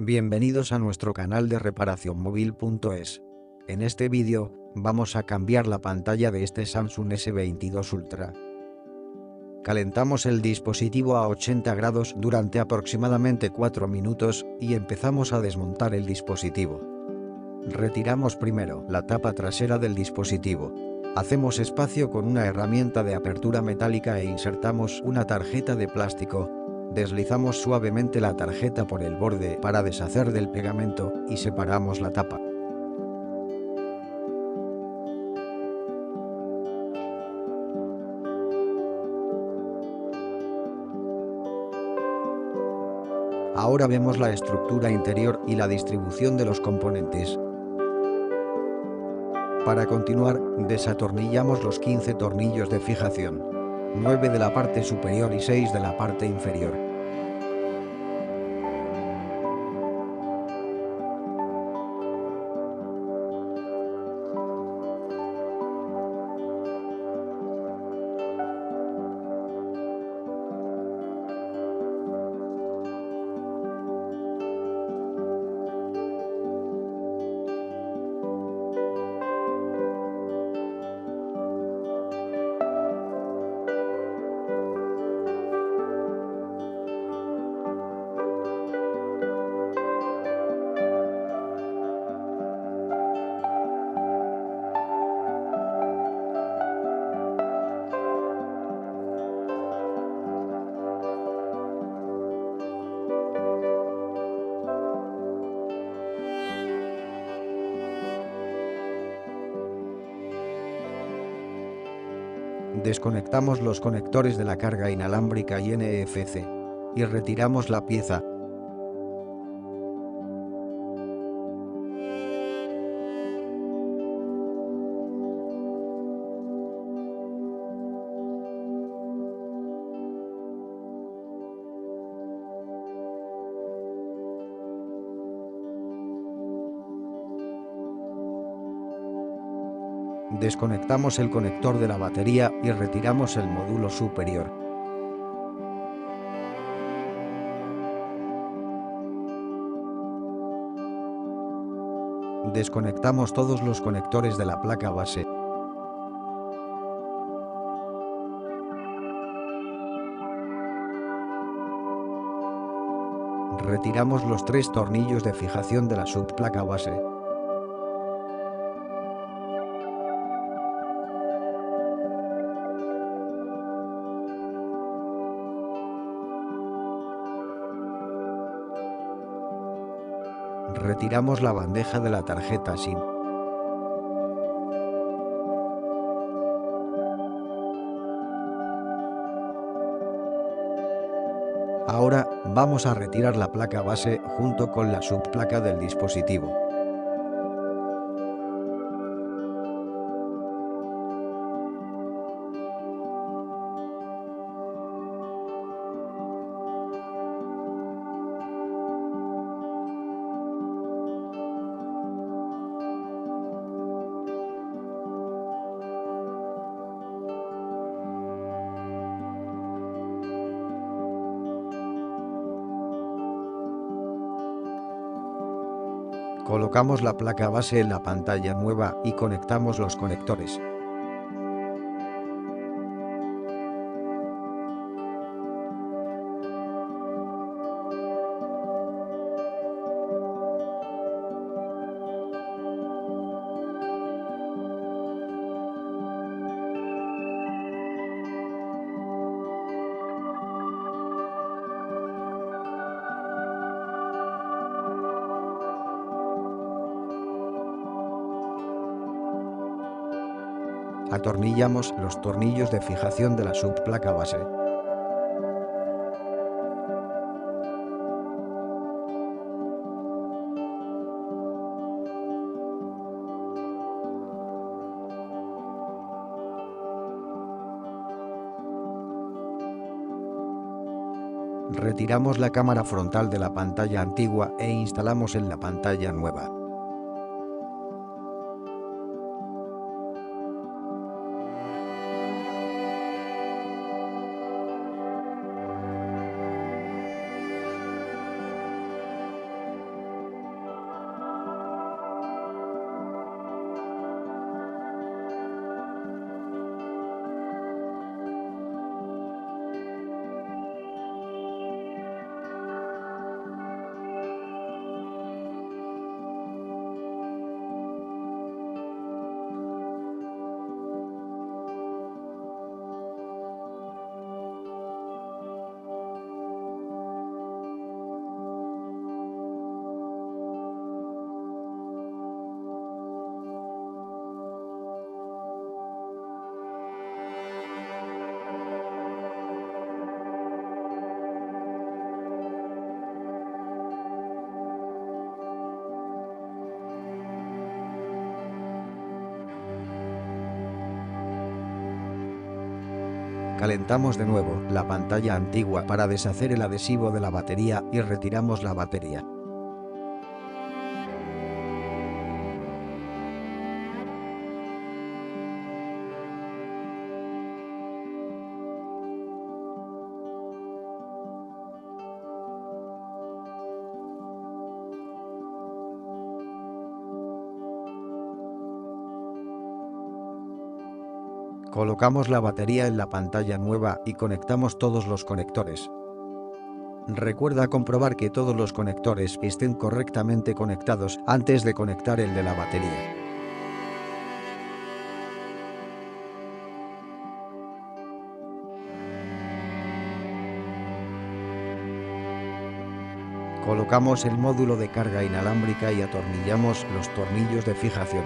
Bienvenidos a nuestro canal de reparacionmóvil.es. En este vídeo, vamos a cambiar la pantalla de este Samsung S22 Ultra. Calentamos el dispositivo a 80 grados durante aproximadamente 4 minutos y empezamos a desmontar el dispositivo. Retiramos primero la tapa trasera del dispositivo. Hacemos espacio con una herramienta de apertura metálica e insertamos una tarjeta de plástico. Deslizamos suavemente la tarjeta por el borde para deshacer del pegamento y separamos la tapa. Ahora vemos la estructura interior y la distribución de los componentes. Para continuar, desatornillamos los 15 tornillos de fijación, 9 de la parte superior y 6 de la parte inferior. Desconectamos los conectores de la carga inalámbrica y NFC y retiramos la pieza. Desconectamos el conector de la batería y retiramos el módulo superior. Desconectamos todos los conectores de la placa base. Retiramos los 3 tornillos de fijación de la subplaca base. Retiramos la bandeja de la tarjeta SIM. Ahora, vamos a retirar la placa base junto con la subplaca del dispositivo. Colocamos la placa base en la pantalla nueva y conectamos los conectores. Atornillamos los tornillos de fijación de la subplaca base. Retiramos la cámara frontal de la pantalla antigua e instalamos en la pantalla nueva. Calentamos de nuevo la pantalla antigua para deshacer el adhesivo de la batería y retiramos la batería. Colocamos la batería en la pantalla nueva y conectamos todos los conectores. Recuerda comprobar que todos los conectores estén correctamente conectados antes de conectar el de la batería. Colocamos el módulo de carga inalámbrica y atornillamos los tornillos de fijación.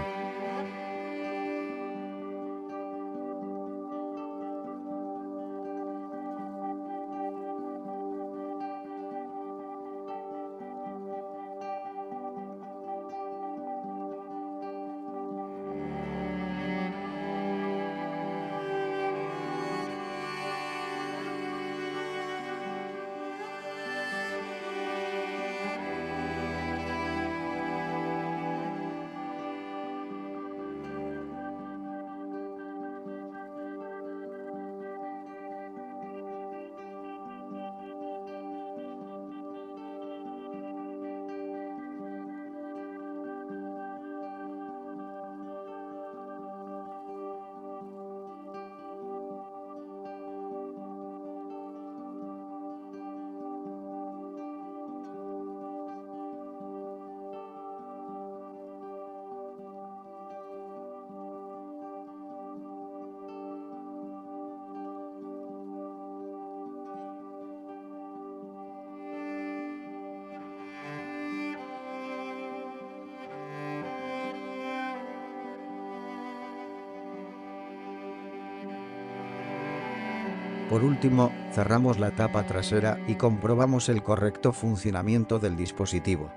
Por último, cerramos la tapa trasera y comprobamos el correcto funcionamiento del dispositivo.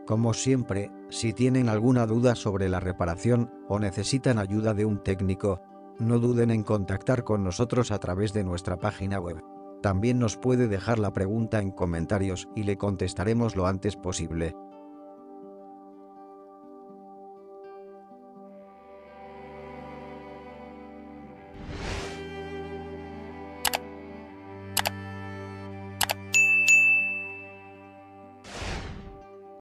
Como siempre, si tienen alguna duda sobre la reparación o necesitan ayuda de un técnico, no duden en contactar con nosotros a través de nuestra página web. También nos puede dejar la pregunta en comentarios y le contestaremos lo antes posible.